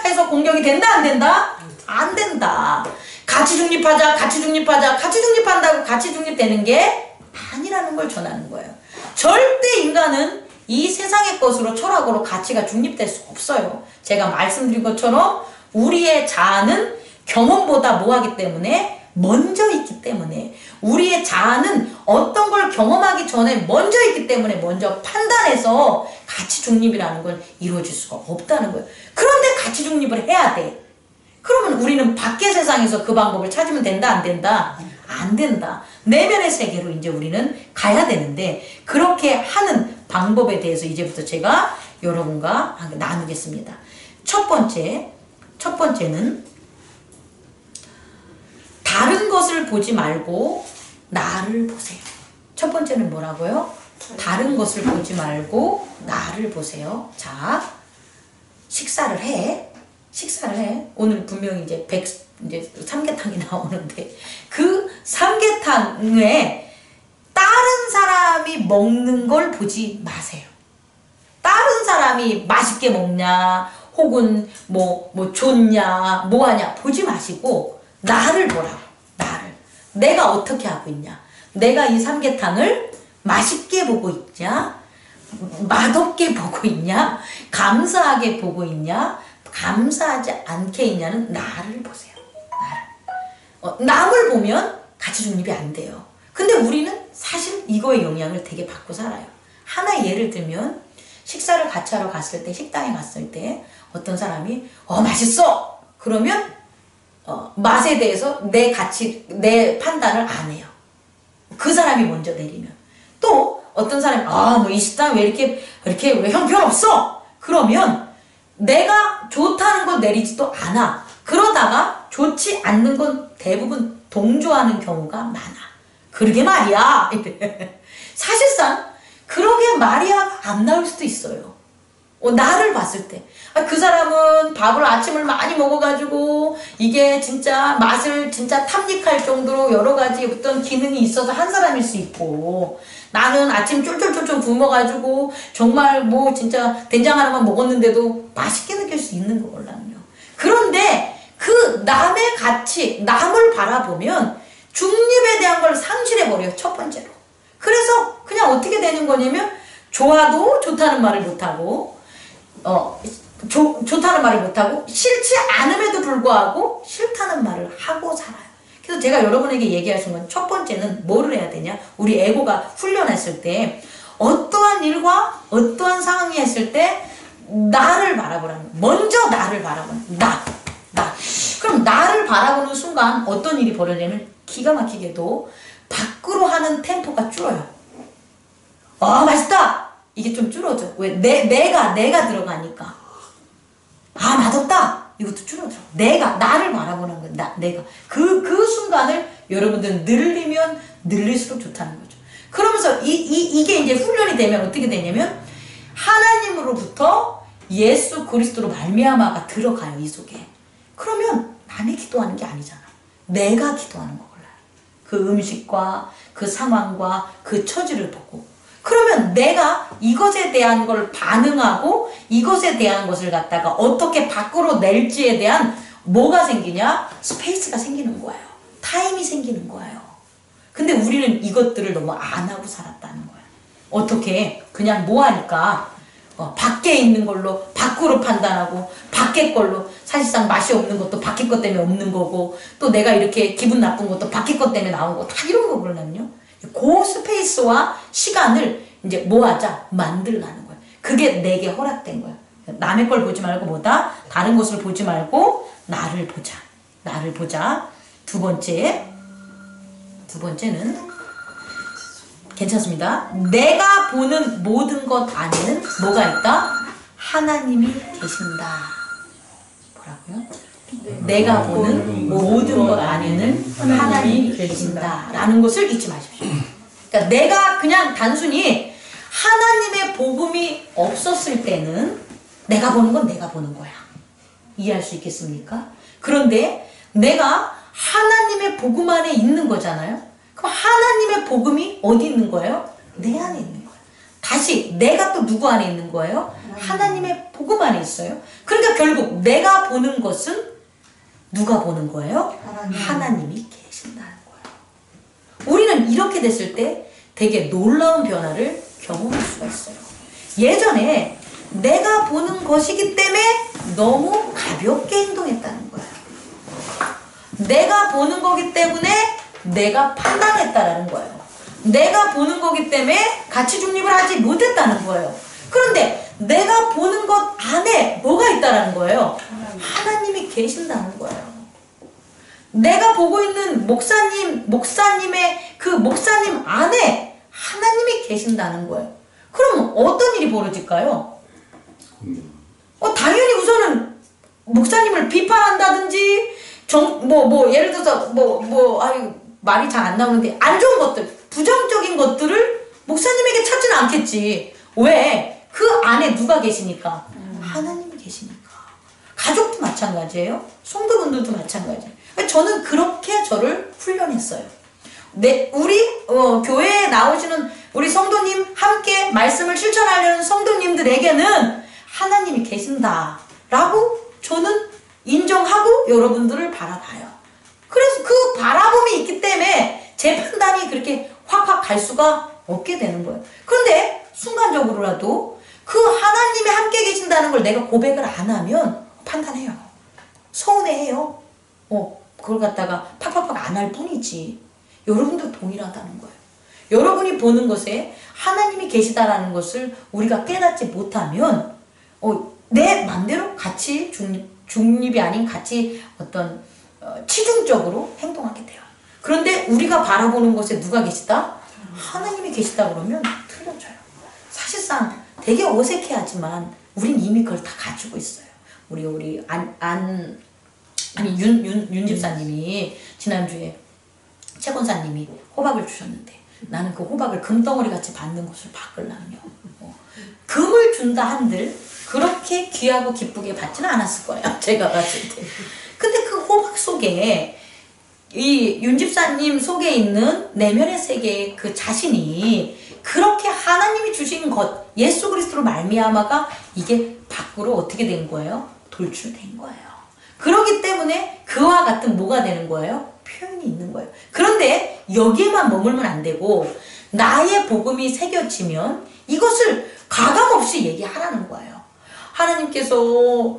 해서 공경이 된다 안 된다? 안 된다. 같이 중립하자, 같이 중립하자, 같이 중립한다고 같이 중립되는 게 아니라는 걸 전하는 거예요. 절대 인간은 이 세상의 것으로 철학으로 가치가 중립될 수 없어요. 제가 말씀드린 것처럼 우리의 자아는 경험보다 뭐하기 때문에 먼저 있기 때문에 우리의 자아는 어떤 걸 경험하기 전에 먼저 있기 때문에 먼저 판단해서 가치 중립이라는 건 이루어질 수가 없다는 거예요. 그런데 가치 중립을 해야 돼. 그러면 우리는 밖의 세상에서 그 방법을 찾으면 된다, 안 된다? 안 된다. 내면의 세계로 이제 우리는 가야 되는데 그렇게 하는 방법에 대해서 이제부터 제가 여러분과 나누겠습니다. 첫 번째는 다른 것을 보지 말고 나를 보세요. 첫 번째는 뭐라고요? 다른 것을 보지 말고 나를 보세요. 자, 식사를 해. 오늘 분명히 이제 삼계탕이 나오는데 그 삼계탕에 다른 사람이 먹는 걸 보지 마세요. 다른 사람이 맛있게 먹냐, 혹은 뭐 좋냐, 뭐하냐 보지 마시고 나를 보라고. 나를. 내가 어떻게 하고 있냐. 내가 이 삼계탕을 맛있게 보고 있냐, 맛없게 보고 있냐, 감사하게 보고 있냐, 감사하지 않게 있냐는 나를 보세요. 나를. 남을 보면 가치 중립이 안 돼요. 근데 우리는 사실 이거의 영향을 되게 받고 살아요. 하나 예를 들면 식사를 같이 하러 갔을 때, 식당에 갔을 때 어떤 사람이 맛있어! 그러면 맛에 대해서 내 판단을 안 해요. 그 사람이 먼저 내리면. 또 어떤 사람이 이 식당 왜 이렇게 왜 형편없어? 그러면 내가 좋다는 건 내리지도 않아. 그러다가 좋지 않는 건 대부분 동조하는 경우가 많아. 그러게 말이야. 사실상 그러게 말이야 안 나올 수도 있어요. 나를 봤을 때. 그 사람은 밥을 아침을 많이 먹어가지고 이게 진짜 맛을 진짜 탐닉할 정도로 여러 가지 어떤 기능이 있어서 한 사람일 수 있고, 나는 아침 쫄쫄쫄쫄 굶어가지고 정말 뭐 진짜 된장 하나만 먹었는데도 맛있게 느낄 수 있는 거거든요. 그런데 그 남의 가치, 남을 바라보면 중립에 대한 걸 상실해버려요. 첫 번째로. 그래서 그냥 어떻게 되는 거냐면 좋아도 좋다는 말을 못하고 좋다는 말을 못하고 싫지 않음에도 불구하고 싫다는 말을 하고 살아요. 그래서 제가 여러분에게 얘기할 수 있는 건 첫 번째는 뭐를 해야 되냐? 우리 에고가 훈련했을 때 어떠한 일과 어떠한 상황이 했을 때 나를 바라보라는 거예요. 먼저 나를 바라보는 나. 그럼 나를 바라보는 순간 어떤 일이 벌어지냐면 기가 막히게도 밖으로 하는 템포가 줄어요. 맛있다! 이게 좀 줄어져. 왜? 내가 들어가니까. 맛없다! 이것도 줄어들어. 나를 바라보는 거야. 내가. 그 순간을 여러분들은 늘리면 늘릴수록 좋다는 거죠. 그러면서 이게 이제 훈련이 되면 어떻게 되냐면 하나님으로부터 예수 그리스도로 말미암아가 들어가요. 이 속에. 그러면 남이 기도하는 게 아니잖아. 내가 기도하는 거 골라요. 그 음식과 그 상황과 그 처지를 보고. 그러면 내가 이것에 대한 걸 반응하고 이것에 대한 것을 갖다가 어떻게 밖으로 낼지에 대한 뭐가 생기냐? 스페이스가 생기는 거예요. 타임이 생기는 거예요. 근데 우리는 이것들을 너무 안 하고 살았다는 거예요. 어떻게 그냥 뭐 하니까 밖에 있는 걸로 밖으로 판단하고 밖에 걸로 사실상 맛이 없는 것도 밖에 것 때문에 없는 거고, 또 내가 이렇게 기분 나쁜 것도 밖에 것 때문에 나온 거 다 이런 거거든요. 그 스페이스와 시간을 이제 뭐 하자? 만들라는 거야. 그게 내게 허락된 거야. 남의 걸 보지 말고 뭐다? 다른 것을 보지 말고 나를 보자. 나를 보자. 두 번째는 괜찮습니다. 내가 보는 모든 것 안에는 뭐가 있다? 하나님이 계신다. 뭐라고요? 내가 보는 모든 것 안에는 하나님이 계신다라는 것을 잊지 마십시오. 그러니까 내가 그냥 단순히 하나님의 복음이 없었을 때는 내가 보는 건 내가 보는 거야. 이해할 수 있겠습니까? 그런데 내가 하나님의 복음 안에 있는 거잖아요. 그럼 하나님의 복음이 어디 있는 거예요? 내 안에 있는 거예요. 다시 내가 또 누구 안에 있는 거예요? 하나님의 복음 안에 있어요. 그러니까 결국 내가 보는 것은 누가 보는 거예요? 하나님. 하나님이 계신다는 거예요. 우리는 이렇게 됐을 때 되게 놀라운 변화를 경험할 수가 있어요. 예전에 내가 보는 것이기 때문에 너무 가볍게 행동했다는 거예요. 내가 보는 거기 때문에 내가 판단했다라는 거예요. 내가 보는 거기 때문에 가치 중립을 하지 못했다는 거예요. 그런데 내가 보는 것 안에 뭐가 있다라는 거예요? 하나님이 계신다는 거예요. 내가 보고 있는 목사님의 그 목사님 안에 하나님이 계신다는 거예요. 그럼 어떤 일이 벌어질까요? 당연히 우선은 목사님을 비판한다든지 예를 들어서 말이 잘 안 나오는데 안 좋은 것들, 부정적인 것들을 목사님에게 찾지는 않겠지. 왜? 그 안에 누가 계시니까? 하나님이 계시니까. 가족도 마찬가지예요. 성도분들도 마찬가지예요. 저는 그렇게 저를 훈련했어요. 우리 교회에 나오시는 우리 성도님, 함께 말씀을 실천하려는 성도님들에게는 하나님이 계신다라고 저는 인정하고 여러분들을 바라봐요. 그래서 그 바라봄이 있기 때문에 제 판단이 그렇게 확확 갈 수가 없게 되는 거예요. 그런데 순간적으로라도 그 하나님이 함께 계신다는 걸 내가 고백을 안 하면 판단해요. 서운해해요. 그걸 갖다가 팍팍팍 안 할 뿐이지. 여러분도 동일하다는 거예요. 여러분이 보는 것에 하나님이 계시다라는 것을 우리가 깨닫지 못하면 내 맘대로 가치 중립이 아닌 가치 치중적으로 행동하게 돼요. 그런데 우리가 바라보는 곳에 누가 계시다? 하나님이 계시다 그러면 틀려져요. 사실상 되게 어색해하지만 우린 이미 그걸 다 가지고 있어요. 우리 윤 집사님이 지난주에 최 권사님이 호박을 주셨는데 나는 그 호박을 금덩어리 같이 받는 것을 바꾸려면요. 금을 준다 한들 그렇게 귀하고 기쁘게 받지는 않았을 거예요. 제가 봤을 때. 근데 그 호박 속에 이 윤 집사님 속에 있는 내면의 세계의 그 자신이 그렇게 하나님이 주신 것, 예수 그리스도로 말미암아가 이게 밖으로 어떻게 된 거예요? 돌출된 거예요. 그렇기 때문에 그와 같은 뭐가 되는 거예요? 표현이 있는 거예요. 그런데 여기에만 머물면 안 되고 나의 복음이 새겨지면 이것을 가감없이 얘기하라는 거예요. 하나님께서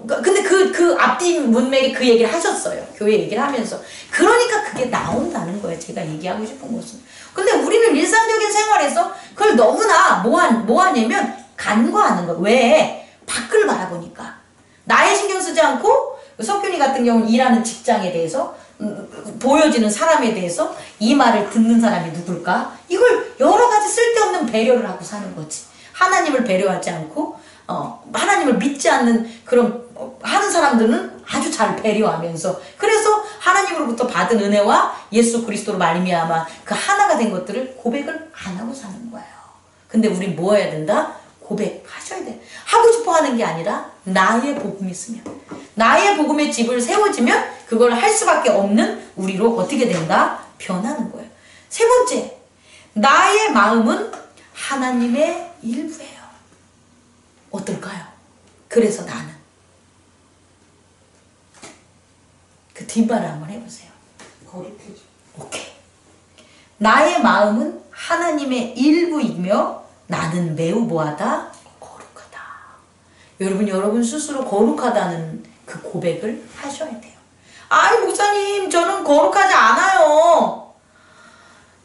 근데 그 앞뒤 문맥에 그 얘기를 하셨어요. 교회 얘기를 하면서. 그러니까 그게 나온다는 거예요. 제가 얘기하고 싶은 것은. 근데 우리는 일상적인 생활에서 그걸 너무나 뭐하냐면 간과하는 거예요. 왜? 밖을 바라보니까. 나의 신경 쓰지 않고 석균이 같은 경우는 일하는 직장에 대해서 보여지는 사람에 대해서 이 말을 듣는 사람이 누굴까? 이걸 여러 가지 쓸데없는 배려를 하고 사는 거지. 하나님을 배려하지 않고 하나님을 믿지 않는 그런 하는 사람들은 아주 잘 배려하면서 그래서 하나님으로부터 받은 은혜와 예수 그리스도로 말미암아 그 하나가 된 것들을 고백을 안 하고 사는 거예요. 근데 우린 뭐 해야 된다? 고백하셔야 돼. 하고 싶어 하는 게 아니라 나의 복음이 있으면 나의 복음의 집을 세워지면 그걸 할 수밖에 없는 우리로 어떻게 된다? 변하는 거예요. 세 번째, 나의 마음은 하나님의 일부예요. 어떨까요? 그래서 나는 그 뒷말을 한번 해보세요. 거룩해져. 오케이. 나의 마음은 하나님의 일부이며 나는 매우 뭐하다? 거룩하다. 여러분 스스로 거룩하다는 그 고백을 하셔야 돼요. 아이 목사님 저는 거룩하지 않아요.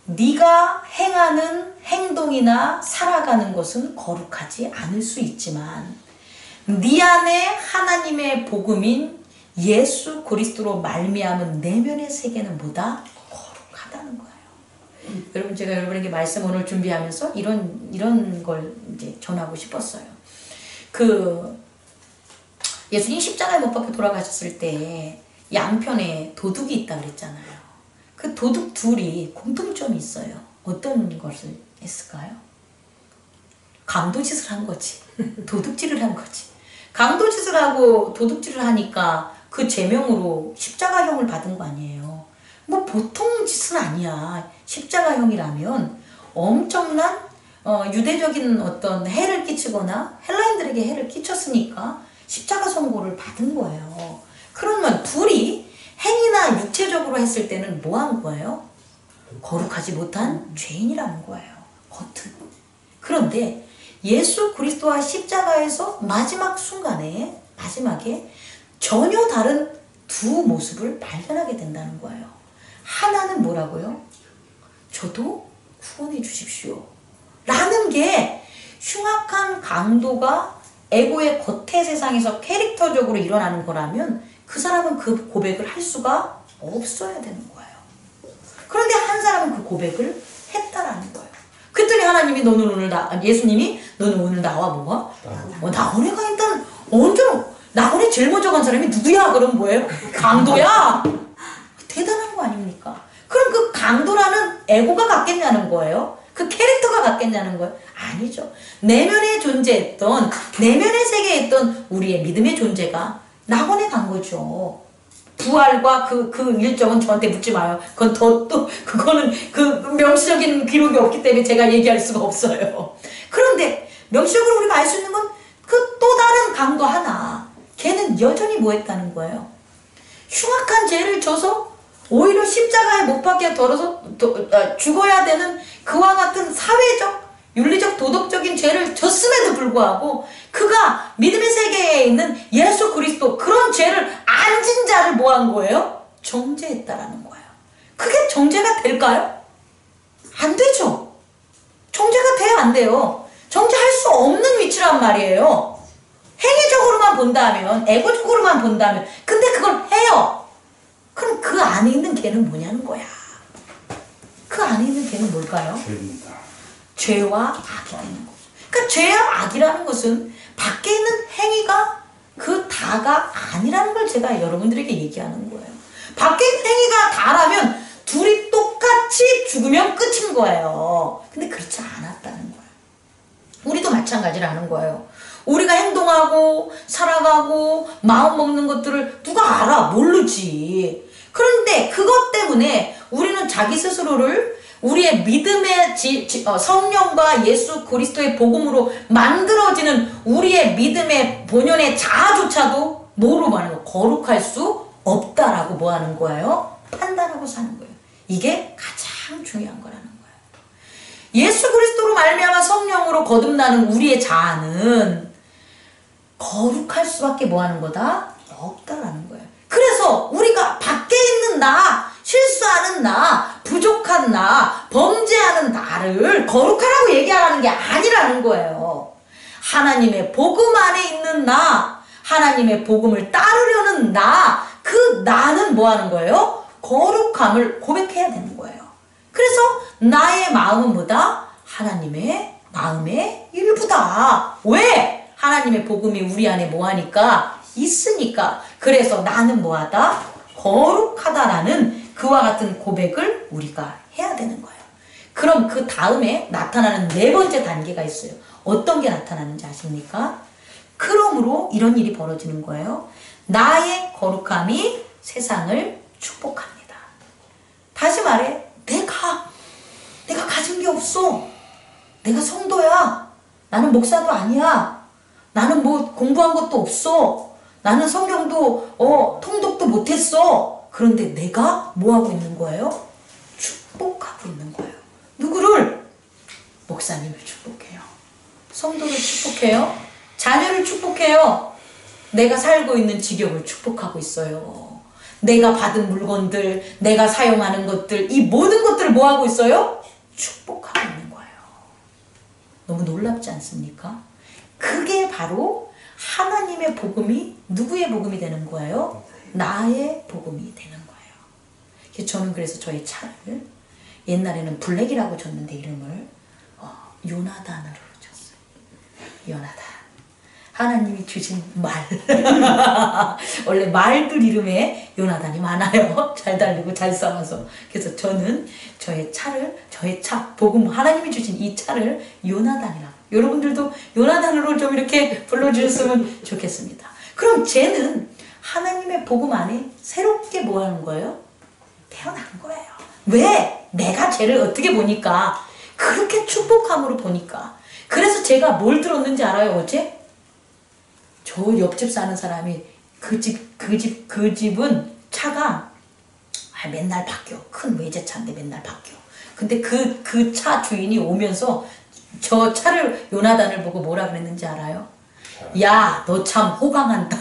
네가 행하는 행동이나 살아가는 것은 거룩하지 않을 수 있지만 네 안에 하나님의 복음인 예수 그리스도로 말미암은 내면의 세계는 뭐다? 거룩하다는 거예요. 여러분 제가 여러분에게 말씀 오늘 준비하면서 이런 걸 이제 전하고 싶었어요. 예수님 십자가에 못 박혀 돌아가셨을 때 양편에 도둑이 있다 그랬잖아요. 그 도둑 둘이 공통점이 있어요. 어떤 것을 했을까요? 강도짓을 한 거지. 도둑질을 한 거지. 강도짓을 하고 도둑질을 하니까 그 제명으로 십자가형을 받은 거 아니에요. 뭐 보통 짓은 아니야. 십자가형이라면 엄청난 유대적인 어떤 해를 끼치거나 헬라인들에게 해를 끼쳤으니까 십자가 선고를 받은 거예요. 그러면 둘이 행위나 육체적으로 했을 때는 뭐 한 거예요? 거룩하지 못한 죄인이라는 거예요. 겉은. 그런데 예수 그리스도와 십자가에서 마지막 순간에 마지막에 전혀 다른 두 모습을 발견하게 된다는 거예요. 하나는 뭐라고요? 저도 구원해 주십시오 라는 게 흉악한 강도가 에고의 겉의 세상에서 캐릭터적으로 일어나는 거라면 그 사람은 그 고백을 할 수가 없어야 되는 거예요. 그런데 한 사람은 그 고백을 했다라는 거예요. 그랬더니 하나님이 너는 오늘 예수님이 너는 오늘 나와 뭐가? 나원에가 일단 언제로 나원에 제일 먼저 간 사람이 누구야? 그럼 뭐예요? 강도야? 대단한 거 아닙니까? 그럼 그 강도라는 에고가 같겠냐는 거예요? 그 캐릭터가 같겠냐는 거예요? 아니죠. 내면에 존재했던 내면의 세계에 있던 우리의 믿음의 존재가 낙원에 간 거죠. 부활과 그 일정은 저한테 묻지 마요. 그거는 그 명시적인 기록이 없기 때문에 제가 얘기할 수가 없어요. 그런데 명시적으로 우리가 알 수 있는 건 그 또 다른 강도 하나. 걔는 여전히 뭐 했다는 거예요? 흉악한 죄를 져서 오히려 십자가에 못 박혀 들어서 죽어야 되는 그와 같은 사회적, 윤리적, 도덕적인 죄를 졌음에도 불구하고 그가 믿음의 세계에 있는 예수 그리스도 그런 죄를 안 진 자를 뭐 한 거예요? 정죄했다라는 거예요. 그게 정죄가 될까요? 안 되죠. 정죄가 돼야 안 돼요. 정죄할 수 없는 위치란 말이에요. 행위적으로만 본다면, 에고적으로만 본다면, 근데 그걸 해요. 그럼 그 안에 있는 걔는 뭐냐는 거야. 그 안에 있는 걔는 뭘까요? 죄입니다. 죄와 악이 되는 거죠. 그러니까 죄와 악이라는 것은 밖에 있는 행위가 그 다가 아니라는 걸 제가 여러분들에게 얘기하는 거예요. 밖에 있는 행위가 다라면 둘이 똑같이 죽으면 끝인 거예요. 근데 그렇지 않았다는 거예요. 우리도 마찬가지라는 거예요. 우리가 행동하고 살아가고 마음 먹는 것들을 누가 알아? 모르지. 그런데 그것 때문에 우리는 자기 스스로를 우리의 믿음의 성령과 예수 그리스도의 복음으로 만들어지는 우리의 믿음의 본연의 자아조차도 뭐로 말하는 거예요? 거룩할 수 없다라고 뭐 하는 거예요? 판단하고 사는 거예요. 이게 가장 중요한 거라는 거예요. 예수 그리스도로 말미암아 성령으로 거듭나는 우리의 자아는 거룩할 수밖에 뭐 하는 거다? 없다라는 거예요. 그래서 우리가 밖에 있는 나, 실수하는 나, 부족한 나, 범죄하는 나를 거룩하라고 얘기하라는 게 아니라는 거예요. 하나님의 복음 안에 있는 나, 하나님의 복음을 따르려는 나, 그 나는 뭐 하는 거예요? 거룩함을 고백해야 되는 거예요. 그래서 나의 마음은 뭐다? 하나님의 마음의 일부다. 왜? 하나님의 복음이 우리 안에 뭐하니까? 있으니까. 그래서 나는 뭐하다? 거룩하다라는 그와 같은 고백을 우리가 해야 되는 거예요. 그럼 그 다음에 나타나는 네 번째 단계가 있어요. 어떤 게 나타나는지 아십니까? 그러므로 이런 일이 벌어지는 거예요. 나의 거룩함이 세상을 축복합니다. 다시 말해, 내가 가진 게 없어. 내가 성도야. 나는 목사도 아니야. 나는 뭐 공부한 것도 없어. 나는 성경도 통독도 못했어. 그런데 내가 뭐하고 있는 거예요? 축복하고 있는 거예요. 누구를? 목사님을 축복해요. 성도를 축복해요. 자녀를 축복해요. 내가 살고 있는 직업을 축복하고 있어요. 내가 받은 물건들, 내가 사용하는 것들, 이 모든 것들을 뭐하고 있어요? 축복하고 있는 거예요. 너무 놀랍지 않습니까? 그게 바로 하나님의 복음이 누구의 복음이 되는 거예요? 나의 복음이 되는 거예요. 저는 그래서 저의 차를 옛날에는 블랙이라고 줬는데 이름을 요나단으로 줬어요. 요나단. 하나님이 주신 말. 원래 말들 이름에 요나단이 많아요. 잘 달리고 잘 싸워서. 그래서 저는 저의 차, 복음, 하나님이 주신 이 차를 요나단이라고. 여러분들도 요나단으로 좀 이렇게 불러주셨으면 좋겠습니다. 그럼 쟤는 하나님의 복음 안에 새롭게 뭐 하는 거예요? 태어난 거예요. 왜? 내가 쟤를 어떻게 보니까, 그렇게 축복함으로 보니까. 그래서 제가 뭘 들었는지 알아요, 어제? 저 옆집 사는 사람이 그 집은 차가 아, 맨날 바뀌어. 큰 외제차인데 맨날 바뀌어. 근데 그 차 주인이 오면서 저 차를 요나단을 보고 뭐라 그랬는지 알아요? 야, 너 참 호강한다.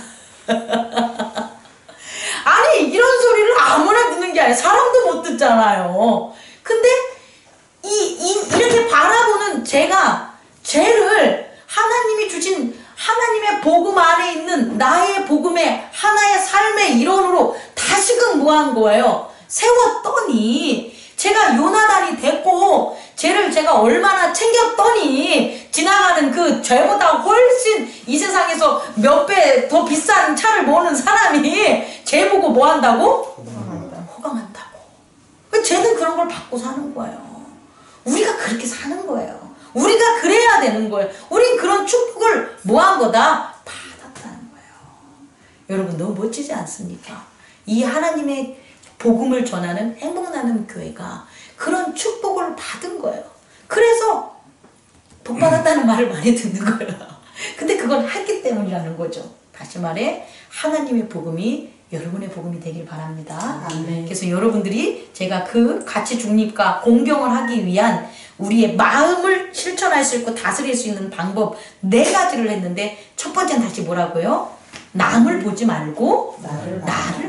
아니, 이런 소리를 아무나 듣는 게 아니라 사람도 못 듣잖아요. 근데 이렇게 바라보는 제가 죄를 하나님이 주신 하나님의 복음 안에 있는 나의 복음의 하나의 삶의 일원으로 다시금 뭐한 거예요? 세웠더니 제가 요나단이 됐고 죄를 제가 얼마나 챙겼더니 지나가는 그 죄보다 훨씬 이 세상에서 몇 배 더 비싼 차를 모는 사람이 죄 보고 뭐 한다고? 호강한다고. 쟤는 그런 걸 받고 사는 거예요. 우리가 그렇게 사는 거예요. 우리가 그래야 되는 거예요. 우린 그런 축복을 뭐 한 거다? 받았다는 거예요. 여러분 너무 멋지지 않습니까? 이 하나님의 복음을 전하는 행복나눔 교회가 그런 축복을 받은 거예요. 그래서 복 받았다는 말을 많이 듣는 거예요. 근데 그건 했기 때문이라는 거죠. 다시 말해 하나님의 복음이 여러분의 복음이 되길 바랍니다. 아멘. 그래서 여러분들이 제가 그 가치 중립과 공경을 하기 위한 우리의 마음을 실천할 수 있고 다스릴 수 있는 방법 4가지를 했는데 첫 번째는 다시 뭐라고요? 남을 보지 말고 나를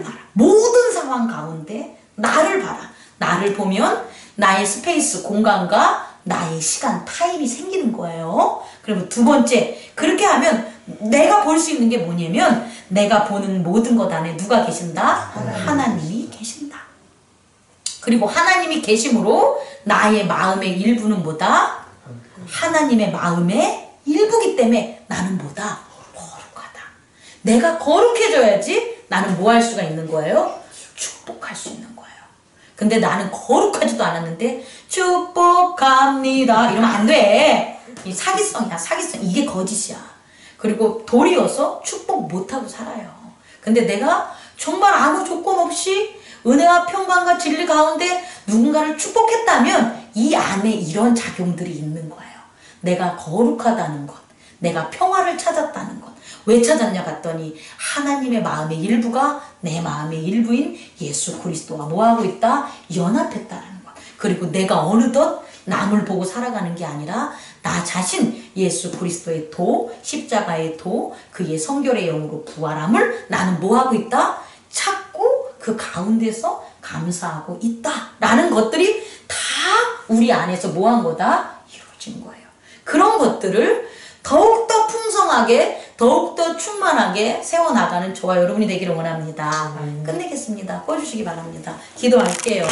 봐라. 모든 상황 가운데 나를 봐라. 나를 보면 나의 스페이스, 공간과 나의 시간, 타임이 생기는 거예요. 그리고 두 번째, 그렇게 하면 내가 볼 수 있는 게 뭐냐면 내가 보는 모든 것 안에 누가 계신다? 하나님이 계신다. 그리고 하나님이 계심으로 나의 마음의 일부는 뭐다? 하나님의 마음의 일부기 때문에 나는 뭐다? 거룩하다. 내가 거룩해져야지 나는 뭐 할 수가 있는 거예요? 축복할 수 있는 거예요. 근데 나는 거룩하지도 않았는데 축복합니다 이러면 안 돼. 이 사기성이야. 사기성. 이게 거짓이야. 그리고 도리어서 축복 못하고 살아요. 근데 내가 정말 아무 조건 없이 은혜와 평강과 진리 가운데 누군가를 축복했다면 이 안에 이런 작용들이 있는 거예요. 내가 거룩하다는 것, 내가 평화를 찾았다는 것. 왜 찾았냐 갔더니 하나님의 마음의 일부가 내 마음의 일부인 예수 그리스도와 뭐하고 있다? 연합했다는 것. 그리고 내가 어느덧 남을 보고 살아가는 게 아니라 나 자신 예수 그리스도의 도, 십자가의 도, 그의 성결의 영으로 부활함을 나는 뭐하고 있다? 찾고 그 가운데서 감사하고 있다 라는 것들이 다 우리 안에서 뭐한 거다? 이루어진 거예요. 그런 것들을 더욱더 풍성하게 더욱더 충만하게 세워나가는 저와 여러분이 되기를 원합니다. 끝내겠습니다. 꺼주시기 바랍니다. 기도할게요.